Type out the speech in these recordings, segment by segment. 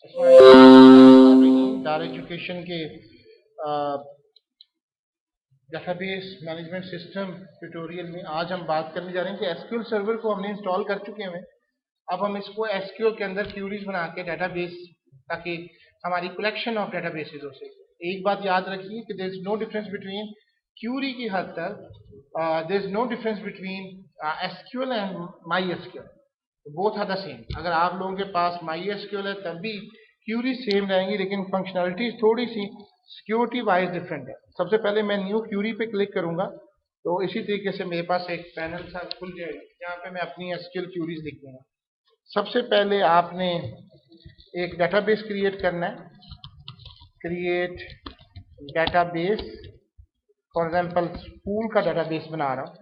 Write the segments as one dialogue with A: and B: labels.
A: दार एजुकेशन के database management system tutorial में आज हम बात करने जा रहे हैं कि एसक्यूएल सर्वर को हमने इंस्टॉल कर चुके हैं। अब हम इसको एसक्यूएल के अंदर क्यूरीज बना के डेटाबेस, ताकि हमारी कलेक्शन ऑफ डेटाबेसेस हो सके। एक बात याद रखिए कि there is no difference between query की हद तक, there is no difference between SQL and MySQL, both are the same. अगर आप लोगों के पास माई एसक्यूएल है तब भी क्यूरी सेम रहेंगी, लेकिन फंक्शनलिटी थोड़ी सी सिक्योरिटी वाइज डिफरेंट है। सबसे पहले मैं न्यू क्यूरी पे क्लिक करूंगा तो इसी तरीके से मेरे पास एक पैनल सा खुल जाएगा जहाँ पे मैं अपनी एसक्यूएल क्यूरीज लिख दूंगा। सबसे पहले आपने एक डेटाबेस क्रिएट करना है। Create database, for example school का डेटाबेस बना रहा हूँ।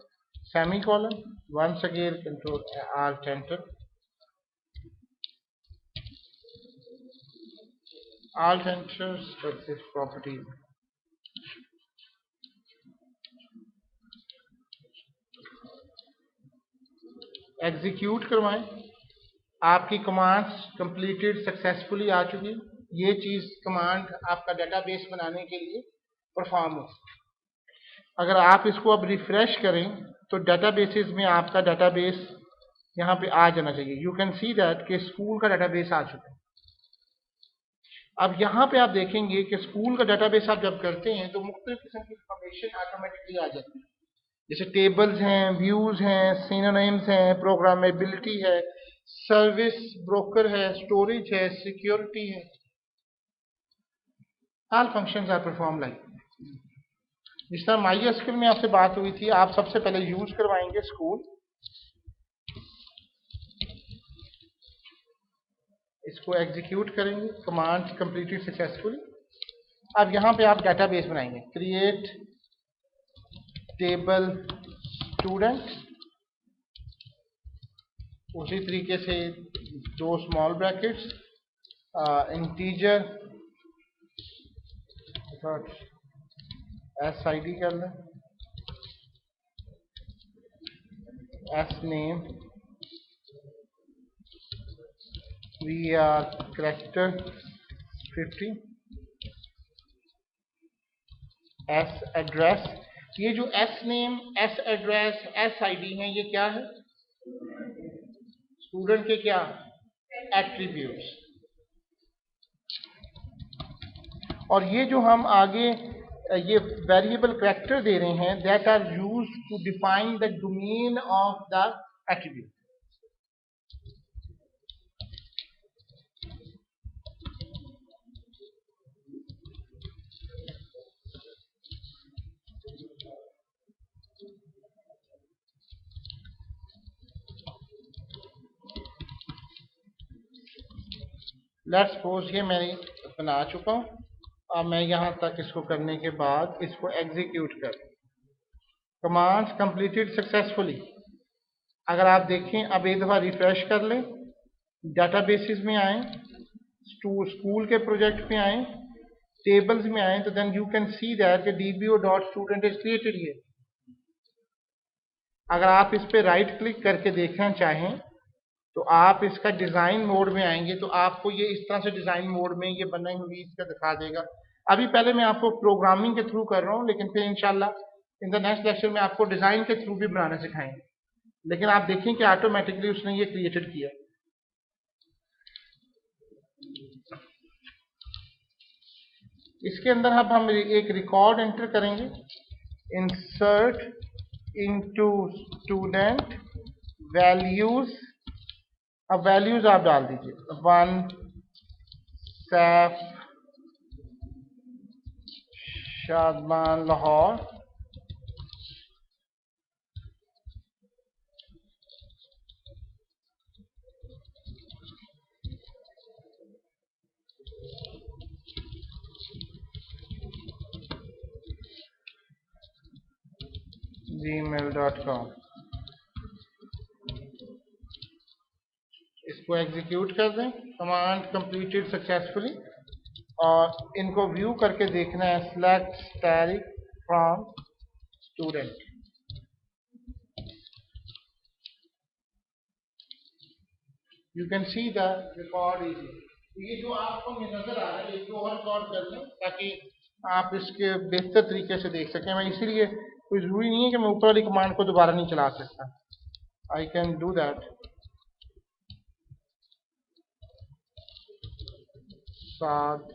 A: Semicolon, once again control alt enter, alt enter, service property, execute करवाएं। आपकी कमांड्स कंप्लीटेड सक्सेसफुली आ चुकी। ये चीज कमांड आपका डेटाबेस बनाने के लिए परफॉर्म हो। अगर आप इसको अब रिफ्रेश करें तो डेटाबेसेस में आपका डेटाबेस यहाँ पे आ जाना चाहिए। यू कैन सी दैट कि स्कूल का डेटाबेस आ चुका है। अब यहाँ पे आप देखेंगे कि स्कूल का डेटाबेस आप जब करते हैं तो मुख्तलिफ किस्म की इंफॉर्मेशन ऑटोमेटिकली आ जाती है, जैसे टेबल्स हैं, व्यूज हैं, सिनोनिम्स हैं, प्रोग्रामेबिलिटी है, सर्विस ब्रोकर है, स्टोरेज है, सिक्योरिटी है। All functions are perform like. जिस तरह माई एसक्यूएल में आपसे बात हुई थी, आप सबसे पहले यूज करवाएंगे स्कूल, इसको एग्जीक्यूट करेंगे, कमांड कंप्लीटेड सक्सेसफुली। अब यहाँ पे आप डेटाबेस बनाएंगे। क्रिएट टेबल स्टूडेंट, उसी तरीके से दो small brackets, integer S I D कर लें, S name, V R character 50, S address. ये जो S name, S address, S I D है, ये क्या है? स्टूडेंट के क्या एट्रीब्यूट्स। और ये जो हम आगे ये वेरिएबल करेक्टर दे रहे हैं, that are used to define the domain of the attribute. Let's suppose ये मैं बना चुका हूं। अब मैं यहां तक इसको करने के बाद इसको एग्जीक्यूट कर, कमांड्स कंप्लीटेड सक्सेसफुली। अगर आप देखें, अब एक दफा रिफ्रेश कर लें, डेटाबेसेस में आए, स्कूल के प्रोजेक्ट में आए, टेबल्स में आए, तो then you can see that DBO dot student is created here. अगर आप इस पे राइट क्लिक करके देखना चाहें तो आप इसका डिजाइन मोड में आएंगे तो आपको ये इस तरह से डिजाइन मोड में ये बनी हुई इसका दिखा देगा। अभी पहले मैं आपको प्रोग्रामिंग के थ्रू कर रहा हूं, लेकिन फिर इंशाल्लाह इन द नेक्स्ट लेक्चर में आपको डिजाइन के थ्रू भी बनाना सिखाएंगे। लेकिन आप देखें कि ऑटोमेटिकली उसने ये क्रिएटेड किया। इसके अंदर अब हम एक रिकॉर्ड एंटर करेंगे, इंसर्ट इनटू स्टूडेंट वैल्यूज। अब वैल्यूज आप डाल दीजिए, 1 सैफ शादमान लाहौर, gmail.com। इसको एग्जीक्यूट कर दें, कमांड कंप्लीटेड सक्सेसफुली। और इनको व्यू करके देखना है, select Tariq from student. You can see the record is ये जो आपको नजर आ रहा है इसको और रिकॉर्ड कर लें ताकि आप इसके बेहतर तरीके से देख सकें। मैं इसीलिए कोई जरूरी नहीं है कि मैं ऊपर वाली कमांड को दोबारा नहीं चला सकता। I can do that. Saad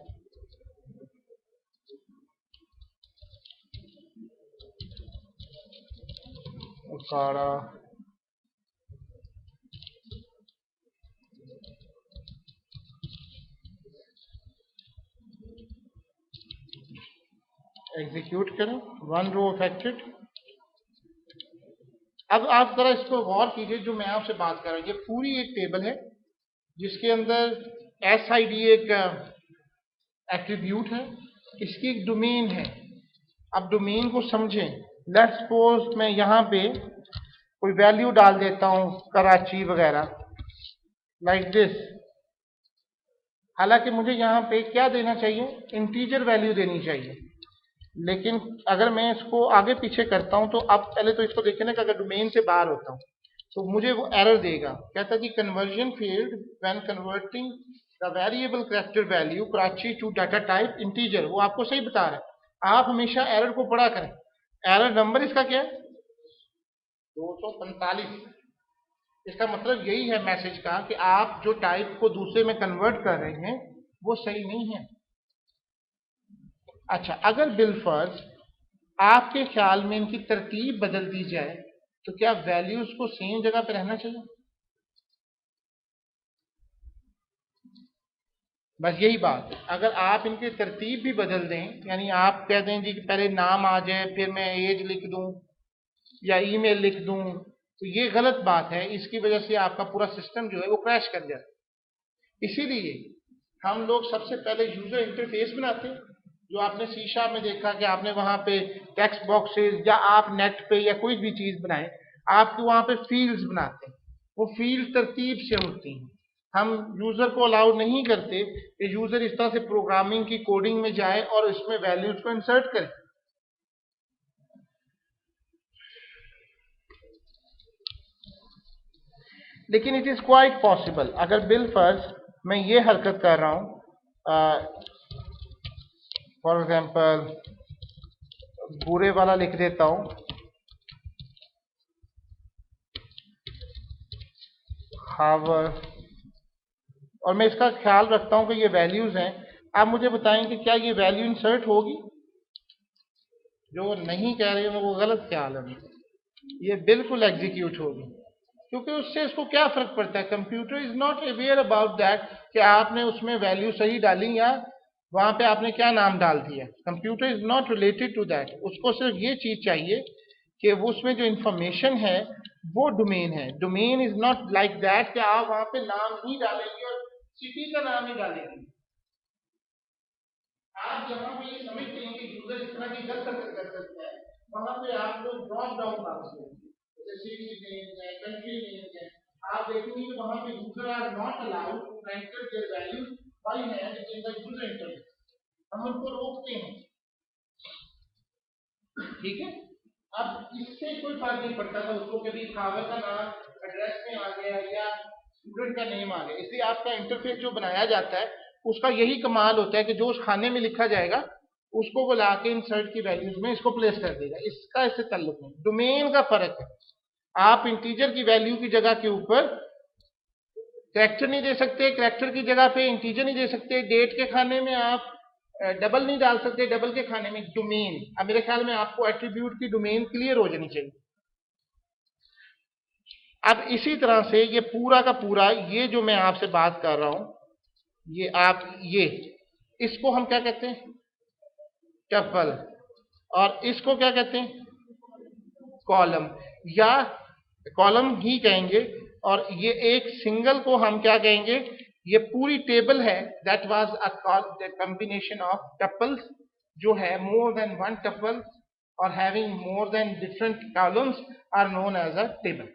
A: Okara execute करें। 1 रो अफेक्टेड। अब आप जरा इसको गौर कीजिए, जो मैं आपसे बात कर रहा हूँ ये पूरी एक टेबल है जिसके अंदर SID एक एट्रीब्यूट है, इसकी एक डोमेन है। अब डोमेन को समझें। लेट्स सपोज मैं यहाँ पे कोई वैल्यू डाल देता हूँ कराची वगैरह लाइक दिस। हालांकि मुझे यहाँ पे क्या देना चाहिए, इंटीजर वैल्यू देनी चाहिए, लेकिन अगर मैं इसको आगे पीछे करता हूं तो अब पहले तो इसको देखें ना कि अगर डोमेन से बाहर होता हूं तो मुझे वो एरर देगा। कहता है कि conversion failed when converting the variable character value Karachi to data type integer. वो आपको सही बता रहा है। आप हमेशा एरर को पढ़ा करें। एरर नंबर इसका क्या है, 245। इसका मतलब यही है मैसेज का कि आप जो टाइप को दूसरे में कन्वर्ट कर रहे हैं वो सही नहीं है। अच्छा, अगर बिलफर्ज आपके ख्याल में इनकी तरतीब बदल दी जाए तो क्या वैल्यूज को सेम जगह पे रहना चाहिए? बस यही बात है। अगर आप इनकी तरतीब भी बदल दें, यानी आप कह दें जी कि पहले नाम आ जाए फिर मैं एज लिख दूं या ईमेल लिख दूं, तो ये गलत बात है। इसकी वजह से आपका पूरा सिस्टम जो है वो क्रैश कर जाता है। इसीलिए हम लोग सबसे पहले यूजर इंटरफेस बनाते हैं, जो आपने शीशा में देखा कि आपने वहां पे टेक्स्ट बॉक्सेस या आप नेट पे या कोई भी चीज बनाए, आपके वहां पे फील्ड्स बनाते हैं। वो फील्ड तरतीब से होती हैं। हम यूजर को अलाउ नहीं करते कि यूजर इस तरह से प्रोग्रामिंग की कोडिंग में जाए और इसमें वैल्यूज को इंसर्ट करे। लेकिन इट इज क्वाइट पॉसिबल। अगर बिलफर्ज मैं ये हरकत कर रहा हूं, फॉर एग्जाम्पल बुरे वाला लिख देता हूं, हावर, और मैं इसका ख्याल रखता हूं कि ये वैल्यूज हैं। आप मुझे बताएं कि क्या ये वैल्यू इंसर्ट होगी? जो नहीं कह रहे हैं वो गलत ख्याल है। ये बिल्कुल एग्जीक्यूट होगी, क्योंकि उससे इसको क्या फर्क पड़ता है। Computer is not aware about that कि आपने उसमें वैल्यू सही डाली या वहां पे आपने क्या नाम डाल दिया। Computer is not related to that. उसको सिर्फ ये चीज चाहिए कि वो उसमें जो इंफॉर्मेशन है वो डोमेन है। Domain is not like that कि आप वहां पे नाम ही डालेंगे और सिटी का नाम ही डालेंगे। आप जहां पे ये समझते हैं कि यूजर इस तरह की गलत हरकत कर सकता है, वहां पे आप लोग ड्रॉप डाउन मांगते हैं, जैसे सिटी नेम है, कंट्री नेम है। आप देखेंगे कि वहां पे user are not allowed to enter their values by hand in the user interface. हम उनको रोकते हैं, ठीक है। अब इससे कोई फर्क नहीं पड़ता था उसको कभी खावर का नाम एड्रेस में आ गया या स्टूडेंट का नेम आ गया। इसलिए आपका इंटरफेस जो बनाया जाता है उसका यही कमाल होता है कि जो उस खाने में लिखा जाएगा उसको वो ला के इंसर्ट की वैल्यूज में इसको प्लेस कर देगा। इसका इससे ताल्लुक नहीं, डोमेन का फर्क है। आप इंटीजर की वैल्यू की जगह के ऊपर कैरेक्टर नहीं दे सकते, कैरेक्टर की जगह पे इंटीजर नहीं दे सकते, डेट के खाने में आप डबल नहीं डाल सकते, डबल के खाने में डोमेन। अब मेरे ख्याल में आपको एट्रीब्यूट की डोमेन क्लियर हो जानी चाहिए। अब इसी तरह से ये पूरा का पूरा ये जो मैं आपसे बात कर रहा हूं, ये आप ये इसको हम क्या कहते हैं, टपल, और इसको क्या कहते हैं, कॉलम, या कॉलम ही कहेंगे। और ये एक सिंगल को हम क्या कहेंगे, ये पूरी टेबल है that was a combination of tuples, जो है मोर देन वन टपल और having more than different columns are known as a table.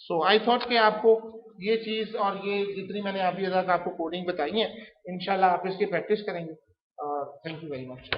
A: So I thought कि आपको ये चीज और ये जितनी मैंने अभी तक आपको कोडिंग बताई है, इंशाल्लाह आप इसकी प्रैक्टिस करेंगे। और थैंक यू वेरी मच।